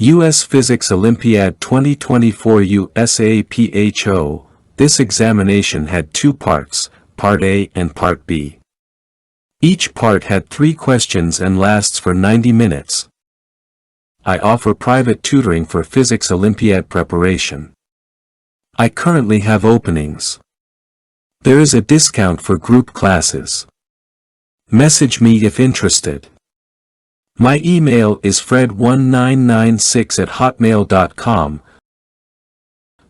U.S. Physics Olympiad 2024 USAPHO. This examination had two parts, Part A and Part B. Each part had 3 questions and lasts for 90 minutes. I offer private tutoring for Physics Olympiad preparation. I currently have openings. There is a discount for group classes. Message me if interested. My email is fred1996@hotmail.com.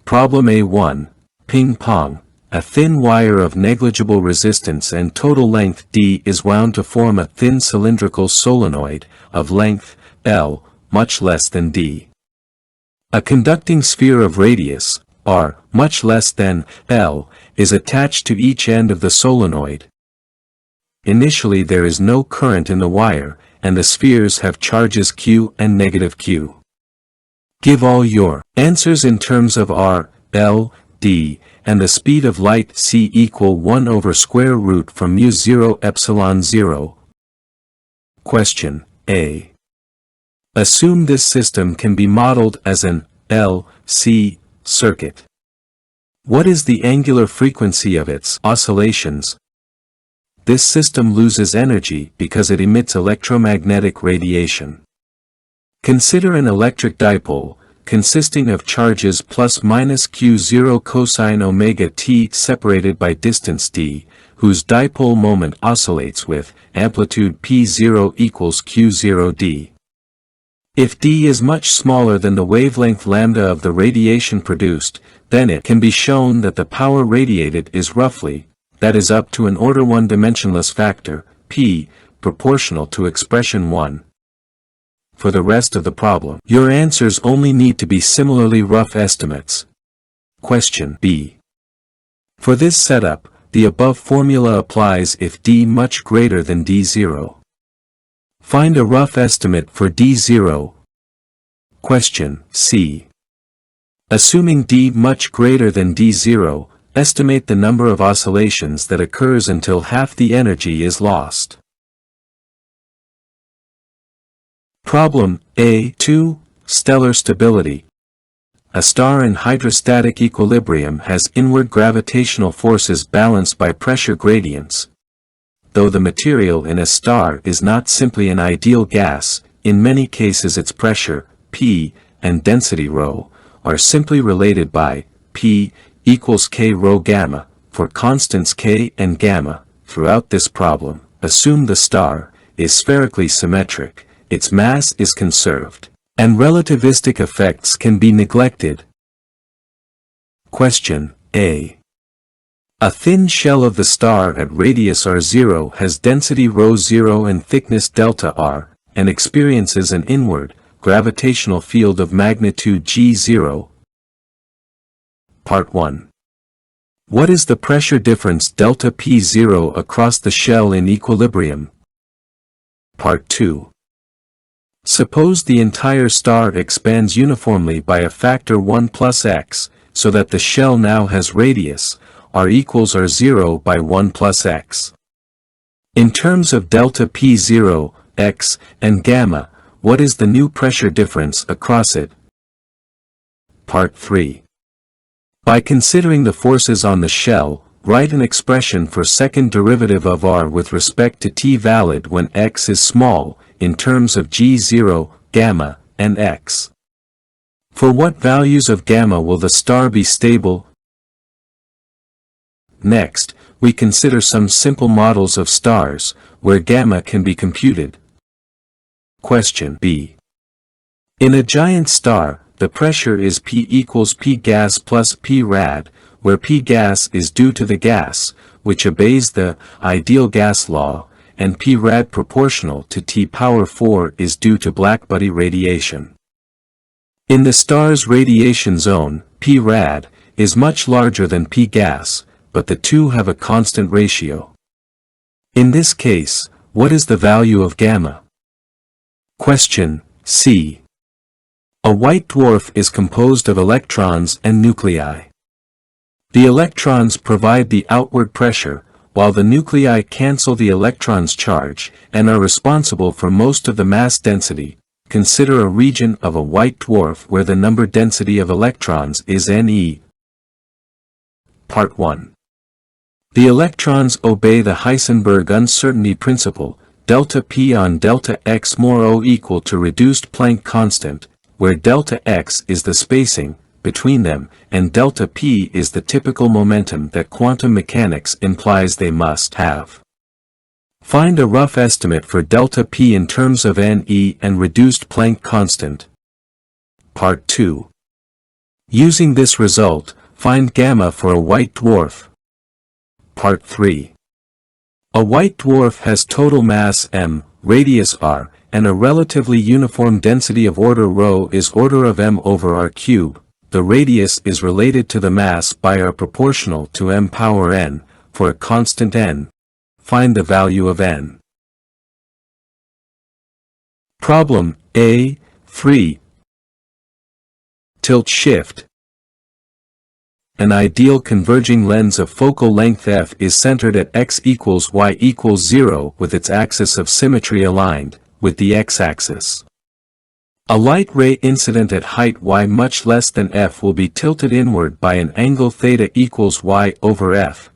Problem A1, ping pong. A thin wire of negligible resistance and total length d is wound to form a thin cylindrical solenoid, of length, L, much less than d. A conducting sphere of radius, r, much less than, L, is attached to each end of the solenoid. Initially there is no current in the wire, and the spheres have charges q and negative q. Give all your answers in terms of r, L, d, and the speed of light c equal 1 over square root from mu 0 epsilon 0. Question A. Assume this system can be modeled as an L-C circuit. What is the angular frequency of its oscillations? This system loses energy because it emits electromagnetic radiation. Consider an electric dipole, consisting of charges plus minus q0 cosine omega t separated by distance d, whose dipole moment oscillates with amplitude p0 equals q0d. If d is much smaller than the wavelength lambda of the radiation produced, then it can be shown that the power radiated is roughly, that is up to an order 1 dimensionless factor, p, proportional to expression 1. For the rest of the problem, your answers only need to be similarly rough estimates. Question B. For this setup, the above formula applies if d much greater than d0. Find a rough estimate for d0. Question C. Assuming d much greater than d0, estimate the number of oscillations that occurs until half the energy is lost. Problem A2, stellar stability. A star in hydrostatic equilibrium has inward gravitational forces balanced by pressure gradients. Though the material in a star is not simply an ideal gas, in many cases its pressure, P, and density ρ, are simply related by P equals k rho gamma, for constants k and gamma. Throughout this problem, assume the star is spherically symmetric, its mass is conserved, and relativistic effects can be neglected. Question A. A thin shell of the star at radius r0 has density ρ0 and thickness delta r, and experiences an inward, gravitational field of magnitude g0. Part 1. What is the pressure difference delta P0 across the shell in equilibrium? Part 2. Suppose the entire star expands uniformly by a factor 1 plus x, so that the shell now has radius, r equals r0 by 1 plus x. In terms of delta P0, x, and gamma, what is the new pressure difference across it? Part 3. By considering the forces on the shell, write an expression for second derivative of r with respect to t valid when x is small, in terms of g0, gamma, and x. For what values of gamma will the star be stable? Next, we consider some simple models of stars, where gamma can be computed. Question B. In a giant star, the pressure is P equals P gas plus P rad, where P gas is due to the gas, which obeys the ideal gas law, and P rad proportional to T power 4 is due to blackbody radiation. In the star's radiation zone, P rad is much larger than P gas, but the two have a constant ratio. In this case, what is the value of gamma? Question C. A white dwarf is composed of electrons and nuclei. The electrons provide the outward pressure, while the nuclei cancel the electron's charge, and are responsible for most of the mass density. consider a region of a white dwarf where the number density of electrons is Ne. Part 1. The electrons obey the Heisenberg uncertainty principle, delta P on delta X more O equal to reduced Planck constant, where delta X is the spacing between them, and delta P is the typical momentum that quantum mechanics implies they must have. Find a rough estimate for delta P in terms of Ne and reduced Planck constant. Part 2. Using this result, find gamma for a white dwarf. Part 3. A white dwarf has total mass m, radius r, and a relatively uniform density of order ρ is order of m over r cube. The radius is related to the mass by r proportional to m power n, for a constant n. Find the value of n. Problem A3. Tilt shift. An ideal converging lens of focal length f is centered at x equals y equals 0 with its axis of symmetry aligned with the x-axis. A light ray incident at height y much less than f will be tilted inward by an angle theta equals y over f.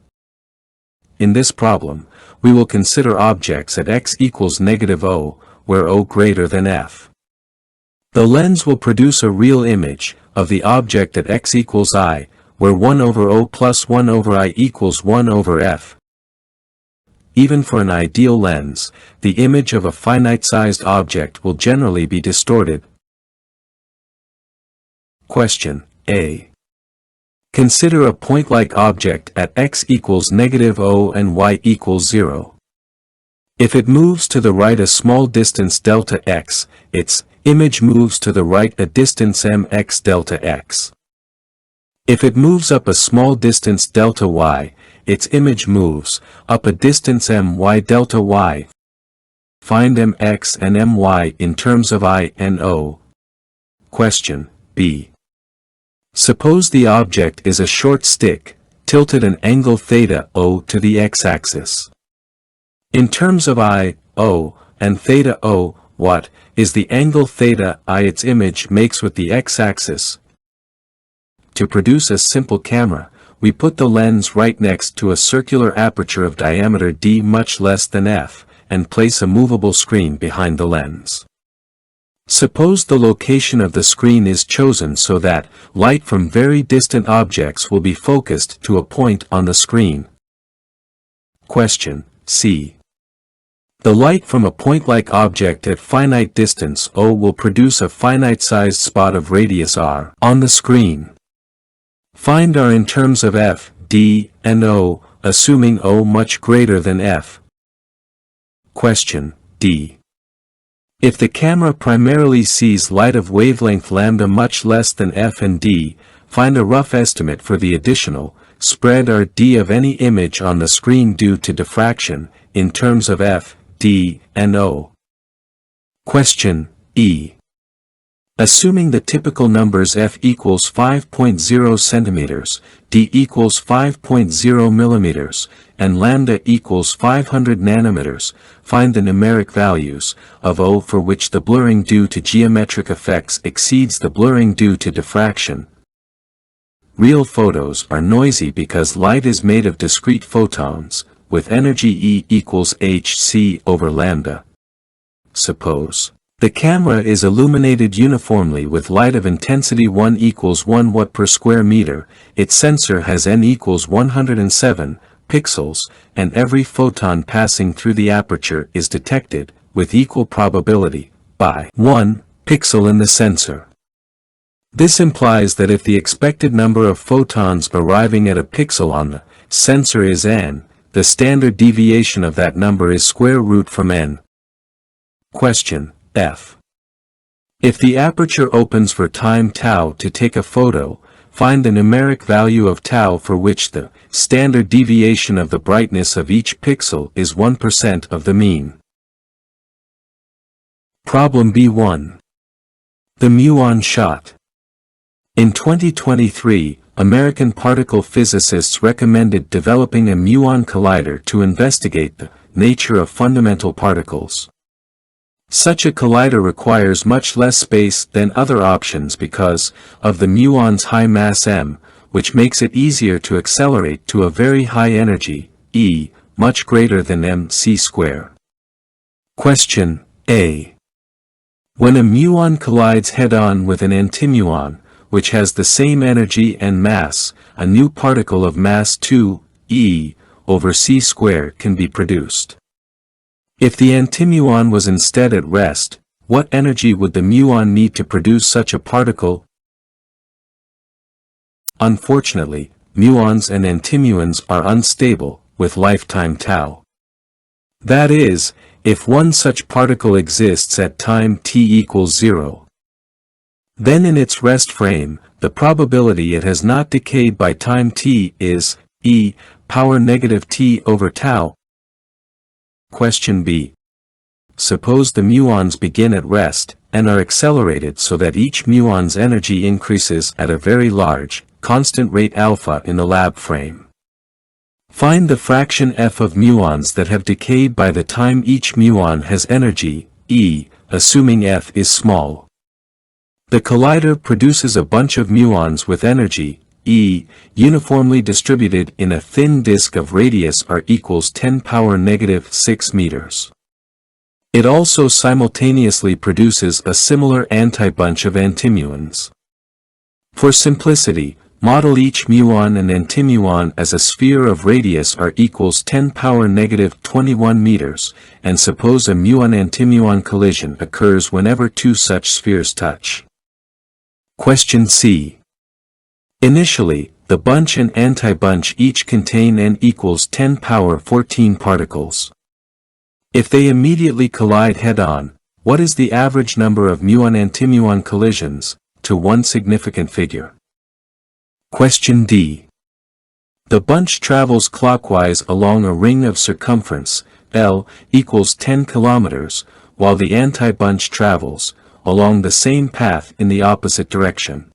In this problem, we will consider objects at x equals -O, where O greater than f. The lens will produce a real image of the object at x equals I, where 1 over O plus 1 over I equals 1 over f. Even for an ideal lens, the image of a finite-sized object will generally be distorted. Question A. Consider a point-like object at x equals -O and y equals 0. If it moves to the right a small distance delta x, its image moves to the right a distance mx delta x. If it moves up a small distance delta y, its image moves up a distance my delta y. Find mx and my in terms of I and O. Question B. Suppose the object is a short stick, tilted an angle theta O to the x-axis. In terms of I, O, and theta O, what is the angle theta I its image makes with the x-axis? To produce a simple camera, we put the lens right next to a circular aperture of diameter d much less than f, and place a movable screen behind the lens. Suppose the location of the screen is chosen so that light from very distant objects will be focused to a point on the screen. Question C. The light from a point-like object at finite distance O will produce a finite-sized spot of radius r on the screen. Find r in terms of f, d, and O, assuming O much greater than f. Question D. If the camera primarily sees light of wavelength lambda much less than f and d, find a rough estimate for the additional spread r d of any image on the screen due to diffraction, in terms of f, d, and O. Question E. Assuming the typical numbers f equals 5.0 centimeters, d equals 5.0 millimeters, and lambda equals 500 nanometers, find the numeric values of O for which the blurring due to geometric effects exceeds the blurring due to diffraction. Real photos are noisy because light is made of discrete photons, with energy E equals hc over lambda. Suppose the camera is illuminated uniformly with light of intensity 1 equals 1 watt per square meter, its sensor has n equals 107 pixels, and every photon passing through the aperture is detected, with equal probability, by 1 pixel in the sensor. This implies that if the expected number of photons arriving at a pixel on the sensor is n, the standard deviation of that number is square root from n. Question F. If the aperture opens for time tau to take a photo, find the numeric value of tau for which the standard deviation of the brightness of each pixel is 1% of the mean. Problem B1. The muon shot. In 2023, American particle physicists recommended developing a muon collider to investigate the nature of fundamental particles. Such a collider requires much less space than other options because of the muon's high mass m, which makes it easier to accelerate to a very high energy, E, much greater than mc². Question A. When a muon collides head-on with an antimuon, which has the same energy and mass, a new particle of mass 2, E, over c² can be produced. If the antimuon was instead at rest, what energy would the muon need to produce such a particle? Unfortunately, muons and antimuons are unstable, with lifetime tau. That is, if one such particle exists at time t equals 0. Then in its rest frame, the probability it has not decayed by time t is e power negative t over tau. Question B. Suppose the muons begin at rest, and are accelerated so that each muon's energy increases at a very large, constant rate alpha in the lab frame. Find the fraction f of muons that have decayed by the time each muon has energy, E, assuming f is small. The collider produces a bunch of muons with energy, E, uniformly distributed in a thin disk of radius r equals 10 power negative 6 meters. It also simultaneously produces a similar antibunch of antimuons. For simplicity, model each muon and antimuon as a sphere of radius r equals 10 power negative 21 meters, and suppose a muon-antimuon collision occurs whenever two such spheres touch. Question C. Initially, the bunch and antibunch each contain n equals 10 power 14 particles. If they immediately collide head-on, what is the average number of muon-antimuon collisions, to one significant figure? Question D. The bunch travels clockwise along a ring of circumference, L, equals 10 kilometers, while the antibunch travels, along the same path in the opposite direction.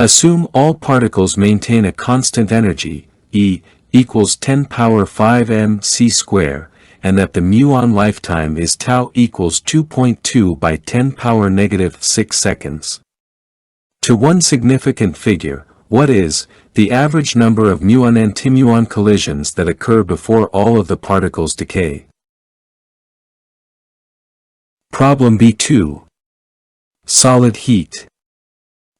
Assume all particles maintain a constant energy, E, equals 10 power 5 mc², and that the muon lifetime is tau equals 2.2 by 10 power negative 6 seconds. To one significant figure, what is the average number of muon-antimuon collisions that occur before all of the particles decay? Problem B2. Solid heat.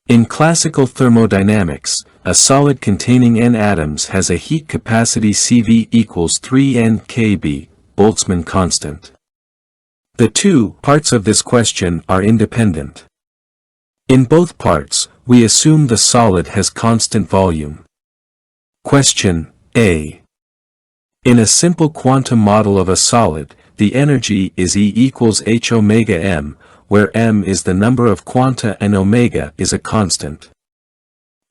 In classical thermodynamics, a solid containing n atoms has a heat capacity Cv equals 3n kb, Boltzmann constant. The two parts of this question are independent. In both parts, we assume the solid has constant volume. Question A. In a simple quantum model of a solid, the energy is E equals h omega m, where m is the number of quanta and omega is a constant.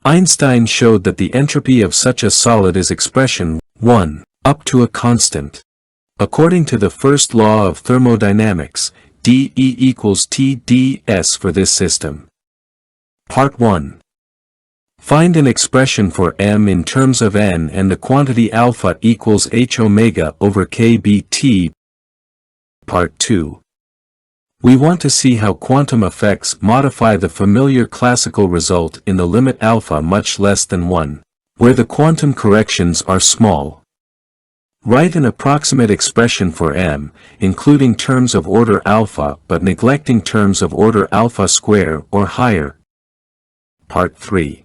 Einstein showed that the entropy of such a solid is expression 1 up to a constant. According to the first law of thermodynamics, dE equals T ds for this system. Part 1. Find an expression for m in terms of n and the quantity alpha equals h omega over kBt. Part 2. We want to see how quantum effects modify the familiar classical result in the limit alpha much less than 1, where the quantum corrections are small. Write an approximate expression for m, including terms of order alpha but neglecting terms of order alpha square or higher. Part 3.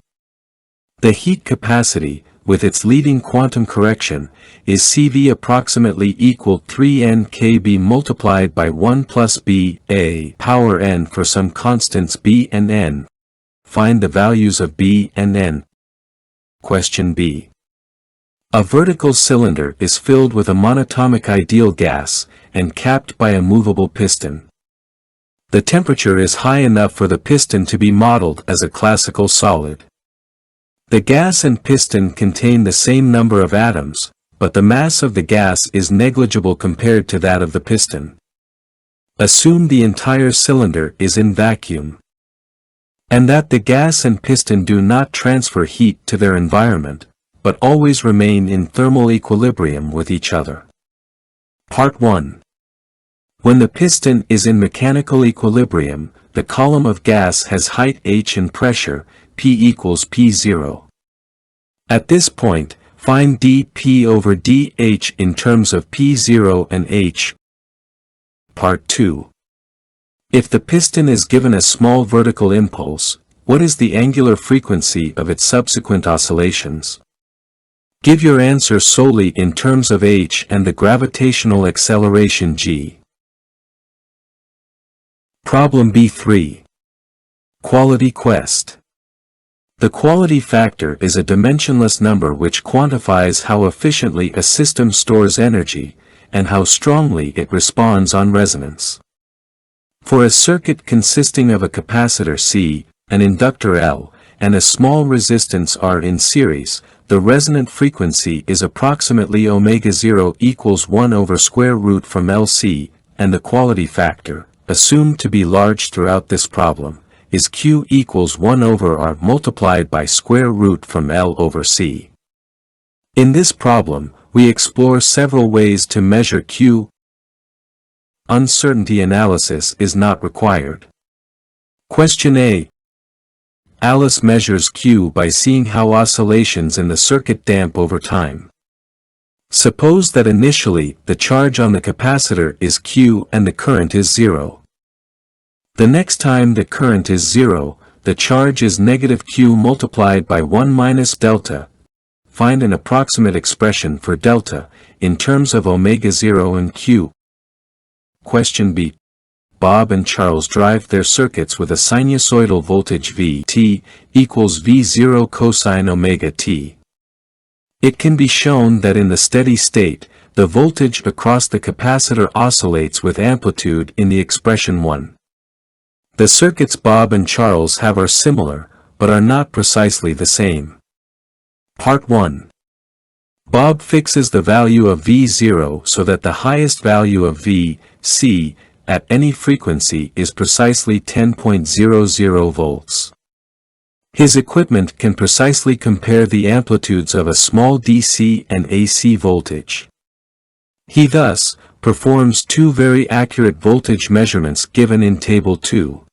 The heat capacity, with its leading quantum correction, is Cv approximately equal 3n kb multiplied by 1 plus b a power n for some constants b and n. Find the values of b and n. Question B. A vertical cylinder is filled with a monatomic ideal gas, and capped by a movable piston. The temperature is high enough for the piston to be modeled as a classical solid. The gas and piston contain the same number of atoms, but the mass of the gas is negligible compared to that of the piston. Assume the entire cylinder is in vacuum, and that the gas and piston do not transfer heat to their environment, but always remain in thermal equilibrium with each other. Part 1. When the piston is in mechanical equilibrium, the column of gas has height h and pressure, P equals P0. At this point, find dP over dH in terms of P0 and h. Part 2. If the piston is given a small vertical impulse, what is the angular frequency of its subsequent oscillations? Give your answer solely in terms of h and the gravitational acceleration g. Problem B3. Quality quest. The quality factor is a dimensionless number which quantifies how efficiently a system stores energy, and how strongly it responds on resonance. For a circuit consisting of a capacitor C, an inductor L, and a small resistance R in series, the resonant frequency is approximately ω0 equals 1 over square root from LC, and the quality factor, assumed to be large throughout this problem, is Q equals 1 over R multiplied by square root from L over C. In this problem, we explore several ways to measure Q. Uncertainty analysis is not required. Question A. Alice measures Q by seeing how oscillations in the circuit damp over time. Suppose that initially the charge on the capacitor is Q and the current is 0. The next time the current is 0, the charge is negative Q multiplied by 1 minus delta. Find an approximate expression for delta, in terms of ω0 and Q. Question B. Bob and Charles drive their circuits with a sinusoidal voltage Vt equals V0 cosine omega t. It can be shown that in the steady state, the voltage across the capacitor oscillates with amplitude in the expression 1. The circuits Bob and Charles have are similar, but are not precisely the same. Part 1. Bob fixes the value of V0 so that the highest value of V, C, at any frequency is precisely 10.00 volts. His equipment can precisely compare the amplitudes of a small DC and AC voltage. He thus performs two very accurate voltage measurements given in Table 2.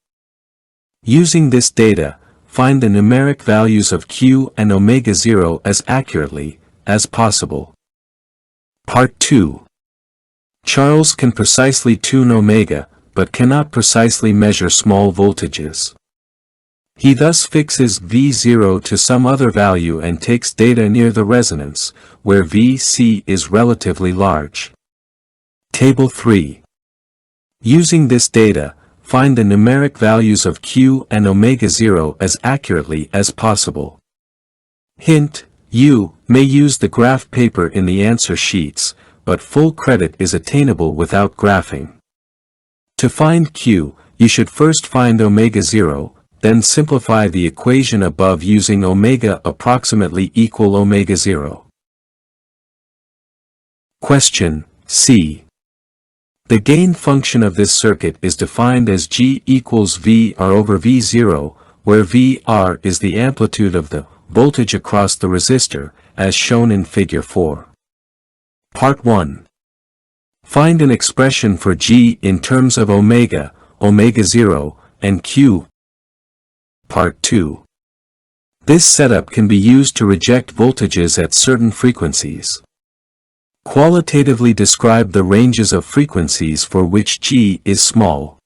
Using this data, find the numeric values of Q and ω0 as accurately as possible. Part 2. Charles can precisely tune omega, but cannot precisely measure small voltages. He thus fixes V0 to some other value and takes data near the resonance, where Vc is relatively large. Table 3. Using this data, find the numeric values of Q and ω0 as accurately as possible. Hint: you may use the graph paper in the answer sheets, but full credit is attainable without graphing. To find Q, you should first find ω0, then simplify the equation above using omega approximately equal ω0. Question C. The gain function of this circuit is defined as G equals VR over V0, where VR is the amplitude of the voltage across the resistor, as shown in Figure 4. Part 1. Find an expression for G in terms of omega, ω0, and Q. Part 2. This setup can be used to reject voltages at certain frequencies. Qualitatively describe the ranges of frequencies for which G is small.